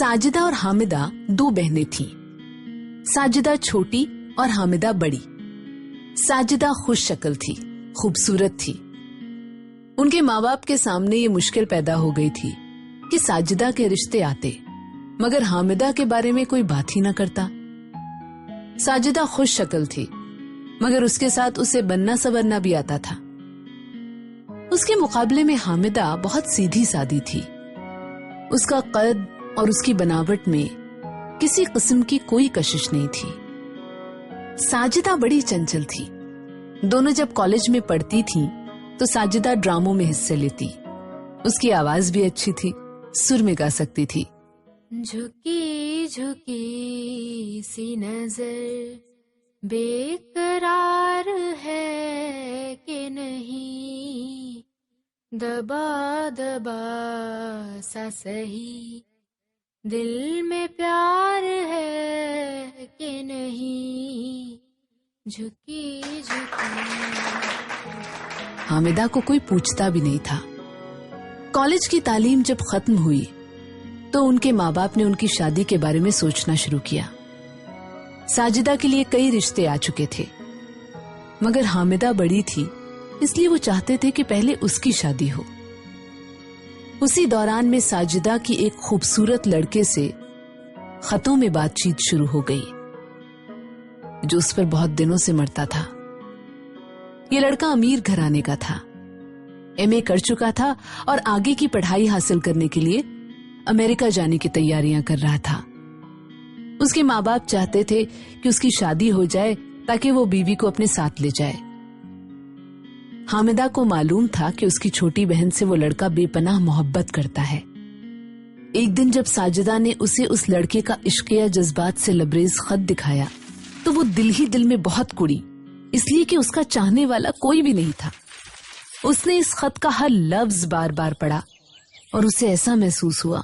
साजिदा और हामिदा दो बहनें थीं। साजिदा छोटी और हामिदा बड़ी। साजिदा खुश शक्ल थी, खूबसूरत थी। उनके माँ बाप के सामने ये मुश्किल पैदा हो गई थी कि साजिदा के रिश्ते आते, मगर हामिदा के बारे में कोई बात ही न करता। साजिदा खुश शक्ल थी, मगर उसके साथ उसे बनना संवरना भी आता था। उसके मुकाबले में हामिदा बहुत सीधी सादी थी। उसका कद और उसकी बनावट में किसी किस्म की कोई कशिश नहीं थी। साजिदा बड़ी चंचल थी। दोनों जब कॉलेज में पढ़ती थीं, तो साजिदा ड्रामों में हिस्से लेती। उसकी आवाज भी अच्छी थी, सुर में गा सकती थी। झुकी झुकी सी नजर बेकरार है कि नहीं, दबा दबा सा सही दिल में प्यार है कि नहीं, झुकी झुकी। हामिदा को कोई पूछता भी नहीं था। कॉलेज की तालीम जब खत्म हुई तो उनके माँ बाप ने उनकी शादी के बारे में सोचना शुरू किया। साजिदा के लिए कई रिश्ते आ चुके थे, मगर हामिदा बड़ी थी, इसलिए वो चाहते थे कि पहले उसकी शादी हो। उसी दौरान में साजिदा की एक खूबसूरत लड़के से खतों में बातचीत शुरू हो गई, जो उस पर बहुत दिनों से मरता था। ये लड़का अमीर घराने का था, एमए कर चुका था और आगे की पढ़ाई हासिल करने के लिए अमेरिका जाने की तैयारियां कर रहा था। उसके माँ बाप चाहते थे कि उसकी शादी हो जाए ताकि वो बीवी को अपने साथ ले जाए। हामिदा को मालूम था कि उसकी छोटी बहन से वो लड़का बेपनाह मोहब्बत करता है। एक दिन जब साजिदा ने उसे उस लड़के का इश्किया जज्बात से लबरेज खत दिखाया, तो वो दिल ही दिल में बहुत कुड़ी, इसलिए कि उसका चाहने वाला कोई भी नहीं था। उसने इस खत का हर लफ्ज बार बार पढ़ा और उसे ऐसा महसूस हुआ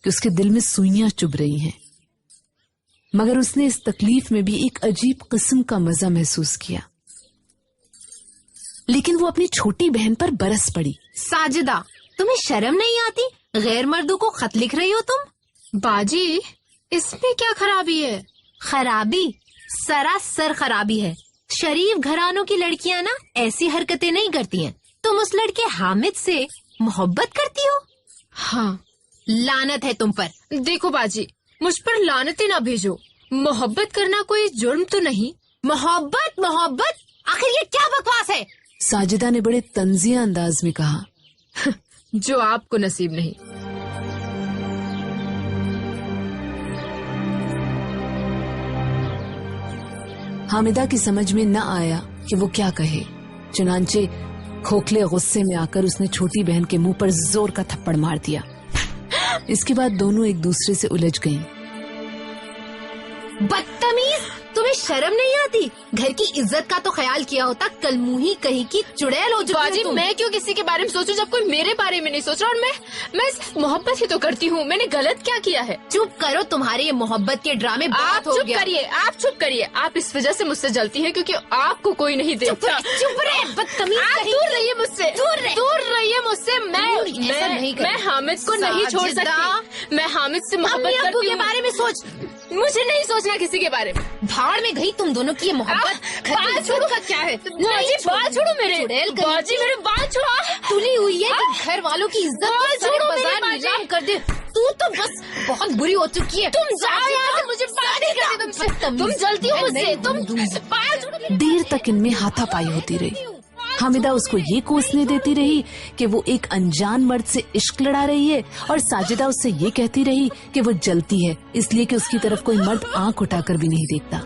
कि उसके दिल में सुइयां चुभ रही हैं। मगर उसने इस तकलीफ में भी एक अजीब किस्म का मजा महसूस किया। लेकिन वो अपनी छोटी बहन पर बरस पड़ी। साजिदा, तुम्हें शर्म नहीं आती? गैर मर्दों को खत लिख रही हो तुम? बाजी, इसमें क्या खराबी है? खराबी? सरासर खराबी है। शरीफ घरानों की लड़कियां ना ऐसी हरकतें नहीं करती हैं। तुम उस लड़के हामिद से मोहब्बत करती हो? हाँ, लानत है तुम पर। देखो बाजी, मुझ पर लानतें ना भेजो। मोहब्बत करना कोई जुर्म तो नहीं। मोहब्बत मोहब्बत, आखिर ये क्या बकवास है? साजिदा ने बड़े तंजिया अंदाज में कहा। जो आपको नसीब नहीं। हामिदा की समझ में न आया कि वो क्या कहे। चुनांचे खोखले गुस्से में आकर उसने छोटी बहन के मुंह पर जोर का थप्पड़ मार दिया। इसके बाद दोनों एक दूसरे से उलझ गईं। बदतमीज, तुम्हें शर्म नहीं आती? घर की इज्जत का तो ख्याल किया होता, कल मुंही कहीं की चुड़ैल हो चुकी हो तुम। मैं क्यों किसी के बारे में सोचूं जब कोई मेरे बारे में नहीं सोच रहा? और मैं सिर्फ मोहब्बत ही तो करती हूँ। मैंने गलत क्या किया है? चुप करो, तुम्हारे ये मोहब्बत के ड्रामे बहुत हो गया। आप चुप करिए। आप इस वजह से मुझसे जलती हैं क्योंकि आपको कोई नहीं देखता। चुप रहे बदतमीज, दूर रहिए मुझसे, दूर रहिए मुझसे। मैं हामिद को नहीं छोड़ सकती। मैं हामिद से मोहब्बत करती हूँ। के बारे में सोच, मुझे नहीं सोचना किसी के बारे में। भाड़ में गई तुम दोनों की ये मोहब्बत। बाल छोड़ो का क्या है? बाल छोड़ो मेरे। बाजी, मेरे बाल छोड़ो। तुली हुई है कि घर वालों की इज्जत बाजार नीलाम कर दे। तू तो बस बहुत बुरी हो चुकी है। तुम जाओ यहाँ से, मुझे बात नहीं करती तुमसे। तुम जलती हो मुझसे। तुम बाल छोड़ो। देर तक इनमें हाथापाई होती रही। हामिदा उसको ये कोसने देती रही कि वो एक अनजान मर्द से इश्क लड़ा रही है, और साजिदा उससे ये कहती रही कि वो जलती है इसलिए कि उसकी तरफ कोई मर्द आंख उठाकर भी नहीं देखता।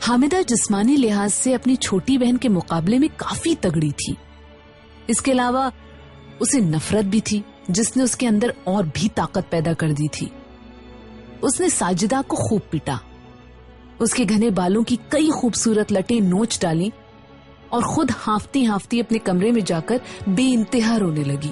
हामिदा जिस्मानी लिहाज से अपनी छोटी बहन के मुकाबले में काफी तगड़ी थी। इसके अलावा उसे नफरत भी थी, जिसने उसके अंदर और भी ताकत पैदा कर दी थी। उसने साजिदा को खूब पीटा, उसके घने बालों की कई खूबसूरत लटें नोच डाली और खुद हांफती हांफती अपने कमरे में जाकर बेइंतहा रोने लगी।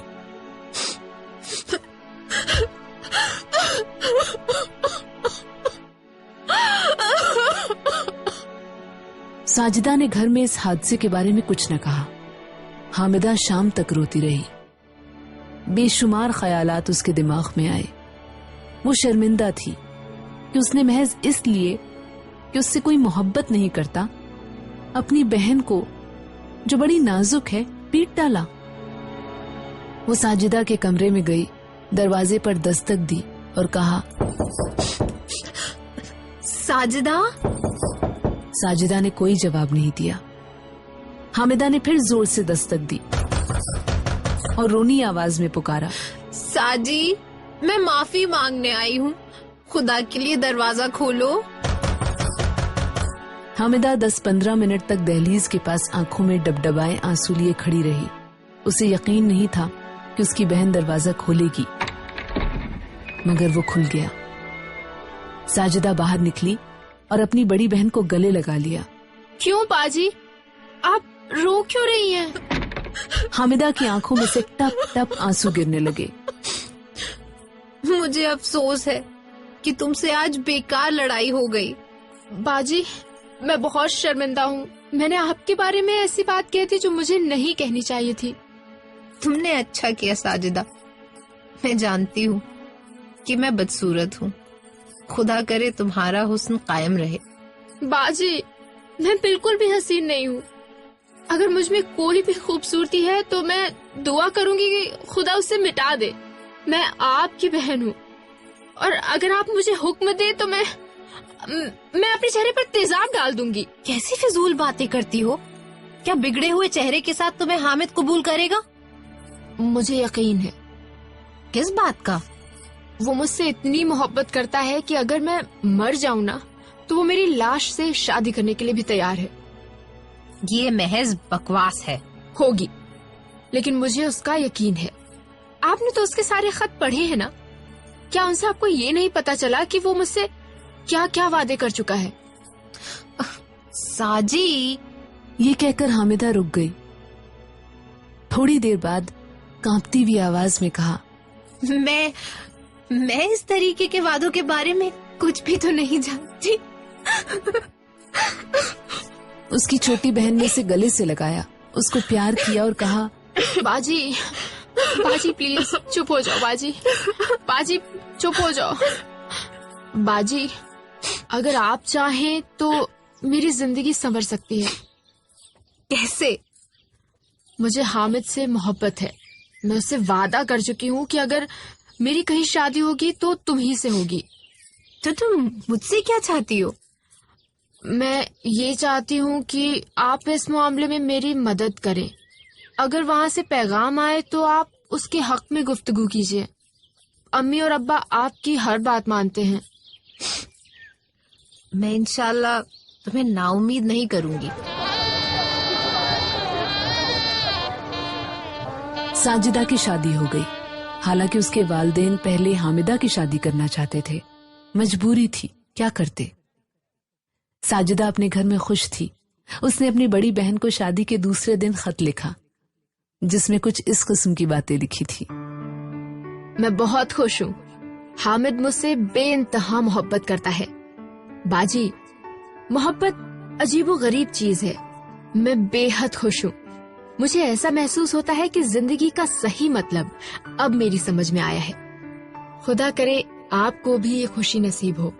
साजिदा ने घर में इस हादसे के बारे में कुछ न कहा। हामिदा शाम तक रोती रही। बेशुमार ख्यालात उसके दिमाग में आए। वो शर्मिंदा थी कि उसने महज इसलिए कि उससे कोई मोहब्बत नहीं करता अपनी बहन को, जो बड़ी नाजुक है, पीट डाला। वो साजिदा के कमरे में गई, दरवाजे पर दस्तक दी और कहा, साजिदा। साजिदा ने कोई जवाब नहीं दिया। हामिदा ने फिर जोर से दस्तक दी और रोनी आवाज में पुकारा, साजी, मैं माफी मांगने आई हूँ, खुदा के लिए दरवाजा खोलो। हामिदा 10-15 मिनट तक दहलीज के पास आंखों में डबडबाए आंसू लिए खड़ी रही। उसे यकीन नहीं था कि उसकी बहन दरवाजा खोलेगी, मगर वो खुल गया। साजिदा बाहर निकली और अपनी बड़ी बहन को गले लगा लिया। क्यों बाजी, आप रो क्यों रही हैं? हामिदा की आंखों में से टप टप आंसू गिरने लगे। मुझे अफसोस है कि तुमसे आज बेकार लड़ाई हो गई। बाजी, मैं बहुत शर्मिंदा हूँ। मैंने आपके बारे में ऐसी बात कही थी जो मुझे नहीं कहनी चाहिए थी। तुमने अच्छा किया साजिदा। मैं जानती हूँ कि मैं बदसूरत हूँ। खुदा करे तुम्हारा हुस्न कायम रहे। बाजी, मैं बिल्कुल भी हसीन नहीं हूँ। अगर मुझ में कोई भी खूबसूरती है तो मैं दुआ करूंगी कि खुदा उसे मिटा दे। मैं आपकी बहन हूँ और अगर आप मुझे हुक्म दे तो मैं अपने चेहरे पर तेजाब डाल दूंगी। कैसी फिजूल बातें करती हो? क्या बिगड़े हुए चेहरे के साथ तुम्हें हामिद कबूल करेगा? मुझे यकीन है। किस बात का? वो मुझसे इतनी मोहब्बत करता है कि अगर मैं मर जाऊं ना तो वो मेरी लाश से शादी करने के लिए भी तैयार है। ये महज बकवास है। होगी, लेकिन मुझे उसका यकीन है। आपने तो उसके सारे खत पढ़े हैं ना? क्या उनसे आपको ये नहीं पता चला कि वो मुझसे क्या क्या वादे कर चुका है? साजी, ये कहकर हामिदा रुक गई। थोड़ी देर बाद कांपती हुई आवाज में कहा, मैं इस तरीके के वादों के बारे में कुछ भी तो नहीं जानती। उसकी छोटी बहन ने उसे गले से लगाया, उसको प्यार किया और कहा, बाजी, बाजी प्लीज चुप हो जाओ। बाजी, बाजी चुप हो जाओ। बाजी, अगर आप चाहें तो मेरी जिंदगी संवर सकती है। कैसे? मुझे हामिद से मोहब्बत है। मैं उससे वादा कर चुकी हूँ कि अगर मेरी कहीं शादी होगी तो तुम ही से होगी। तो तुम मुझसे क्या चाहती हो? मैं ये चाहती हूँ कि आप इस मामले में मेरी मदद करें। अगर वहाँ से पैगाम आए तो आप उसके हक में गुफ्तगू कीजिए। अम्मी और अब्बा आपकी हर बात मानते हैं। मैं इंशाल्लाह तुम्हें नाउम्मीद नहीं करूंगी। साजिदा की शादी हो गई। हालांकि उसके वालिदैन पहले हामिदा की शादी करना चाहते थे। मजबूरी थी, क्या करते। साजिदा अपने घर में खुश थी। उसने अपनी बड़ी बहन को शादी के दूसरे दिन खत लिखा, जिसमें कुछ इस किस्म की बातें लिखी थी। मैं बहुत खुश हूँ। हामिद मुझसे बेइंतहा मोहब्बत करता है। बाजी, मोहब्बत अजीबो गरीब चीज है। मैं बेहद खुश हूँ। मुझे ऐसा महसूस होता है कि जिंदगी का सही मतलब अब मेरी समझ में आया है। खुदा करे आपको भी ये खुशी नसीब हो।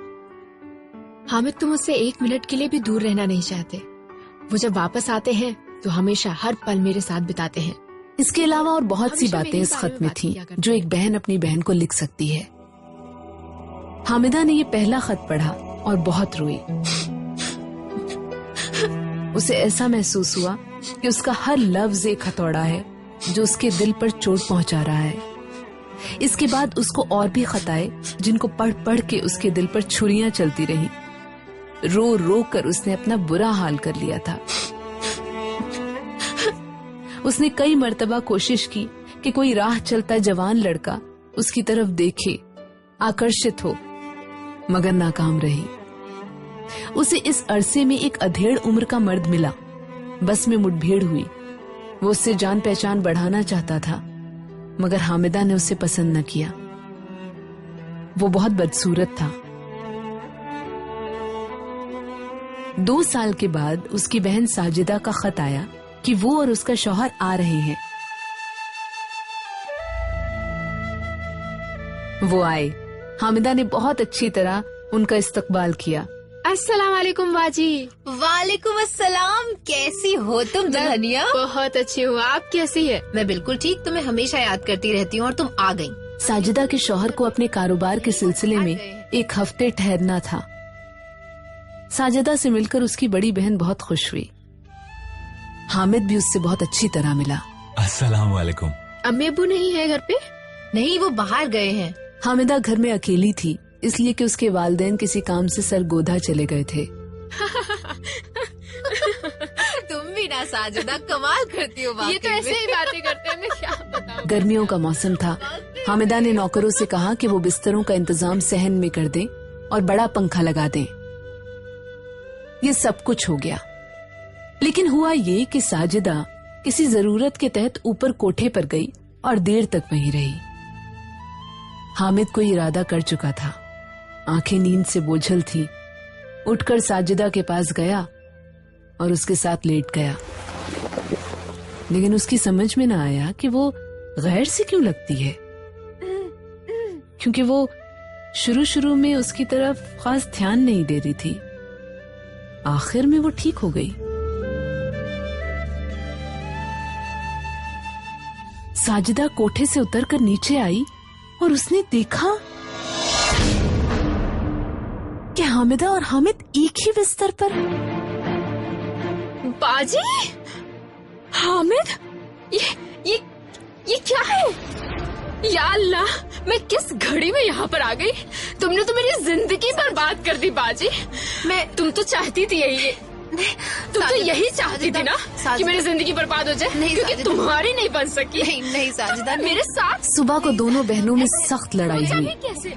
हामिद तो मुझसे 1 मिनट के लिए भी दूर रहना नहीं चाहते। वो जब वापस आते हैं तो हमेशा हर पल मेरे साथ बिताते हैं। इसके अलावा और बहुत सी बातें इस खत में थी जो एक बहन अपनी बहन को लिख सकती है। हामिदा ने ये पहला खत पढ़ा और बहुत रोई। उसे ऐसा महसूस हुआ कि उसका हर लफ्ज एक हथौड़ा है जो उसके दिल पर चोट पहुंचा रहा है। इसके बाद उसको और भी खत आए जिनको पढ़ पढ़ के उसके दिल पर छुरियां चलती रही। रो रो कर उसने अपना बुरा हाल कर लिया था। उसने कई मर्तबा कोशिश की कि कोई राह चलता जवान लड़का उसकी तरफ देखे, आकर्षित हो, मगर नाकाम रही। उसे इस अरसे में एक अधेड़ उम्र का मर्द मिला। बस में मुठभेड़ हुई। वो उससे जान पहचान बढ़ाना चाहता था, मगर हामिदा ने उसे पसंद न किया। वो बहुत बदसूरत था। 2 साल के बाद उसकी बहन साजिदा का खत आया कि वो और उसका शौहर आ रहे हैं। वो आए। हामिदा ने बहुत अच्छी तरह उनका इस्तकबाल किया। अस्सलाम वालेकुम बाजी। वालेकुम अस्सलाम। कैसी हो तुम दुल्हनिया? बहुत अच्छी हूँ, आप कैसी है? मैं बिल्कुल ठीक, तुम्हें हमेशा याद करती रहती हूँ और तुम आ गई। साजिदा के शौहर को अपने कारोबार के सिलसिले में एक हफ्ते ठहरना था। साजिदा से मिलकर उसकी बड़ी बहन बहुत खुश हुई। हामिद भी उससे बहुत अच्छी तरह मिला। अस्सलाम वालेकुम। अम्मी अब्बू नहीं है घर पे? नहीं, वो बाहर गए हैं। हामिदा घर में अकेली थी, इसलिए कि उसके वालिदैन किसी काम से सरगोधा चले गए थे। तुम भी ना साजिदा कमाल करती हो। ये तो ऐसे ही बातें करते हैं, मैं क्या बताऊं। गर्मियों का मौसम था। हामिदा ने नौकरों से कहा कि वो बिस्तरों का इंतजाम सहन में कर दें और बड़ा पंखा लगा दें। ये सब कुछ हो गया, लेकिन हुआ ये कि साजिदा किसी जरूरत के तहत ऊपर कोठे पर गई और देर तक वहीं रही। हामिद को इरादा कर चुका था, आंखें नींद से बोझल थी। उठकर साजिदा के पास गया और उसके साथ लेट गया, लेकिन उसकी समझ में न आया कि वो गैर सी क्यों लगती है, क्योंकि वो शुरू में उसकी तरफ खास ध्यान नहीं दे रही थी। आखिर में वो ठीक हो गई। साजिदा कोठे से उतरकर नीचे आई और उसने देखा कि हामिदा और हामिद एक ही बिस्तर पर। बाजी, हामिद, ये क्या है? या अल्लाह, मैं किस घड़ी में यहाँ पर आ गई? तुमने तो मेरी जिंदगी बर्बाद कर दी बाजी। तुम तो चाहती थी यही, तुम तो यही चाहती थी ना कि मेरी जिंदगी बर्बाद हो जाए, क्योंकि तुम्हारी नहीं बन सकी। नहीं साजिदा, मेरे साथ सुबह को दोनों बहनों में सख्त लड़ाई हुई। कैसे?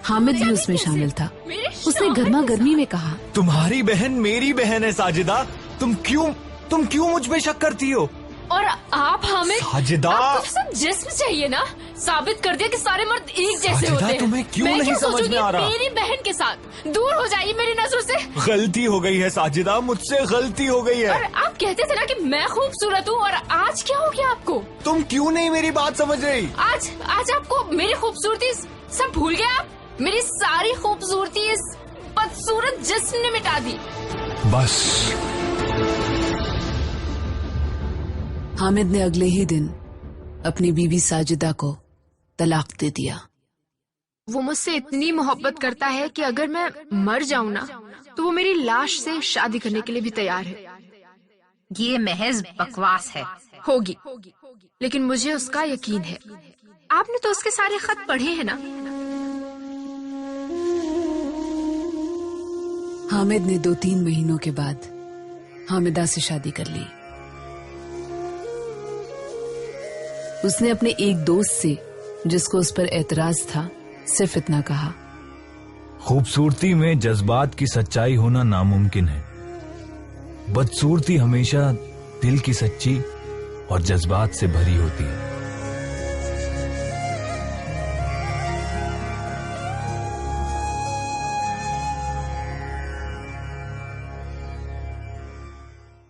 हामिद भी उसमें शामिल था। उसने गर्मा गर्मी में कहा, तुम्हारी बहन मेरी बहन है साजिदा, तुम क्यों मुझ पे शक करती हो? और आप हामिद, साजिदा, आपको तो सब जिस्म चाहिए ना? साबित कर दिया कि सारे मर्द एक जैसे साजिदा, होते हैं। तुम्हें क्यों नहीं समझ में आ रहा? मेरी बहन के साथ दूर हो जाइए मेरी नजरों से। गलती हो गई है साजिदा, मुझसे गलती हो गई है। और आप कहते थे ना कि मैं खूबसूरत हूँ, और आज क्या हो गया आपको? तुम क्यों नहीं मेरी बात समझ रही? आज आपको मेरी खूबसूरती सब भूल गए आप? मेरी सारी खूबसूरती इस बदसूरत जिस्म ने मिटा दी। बस। हामिद ने अगले ही दिन अपनी बीवी साजिदा को तलाक दे दिया। वो मुझसे इतनी मोहब्बत करता है कि अगर मैं मर जाऊं ना, तो वो मेरी लाश से शादी करने के लिए भी तैयार है। ये महज बकवास है। होगी, लेकिन मुझे उसका यकीन है। आपने तो उसके सारे खत पढ़े हैं ना? हामिद ने 2-3 महीनों के बाद हामिदा से शादी कर ली। उसने अपने एक दोस्त से, जिसको उस पर एतराज था, सिर्फ इतना कहा, खूबसूरती में जज्बात की सच्चाई होना नामुमकिन है। बदसूरती हमेशा दिल की सच्ची और जज्बात से भरी होती है।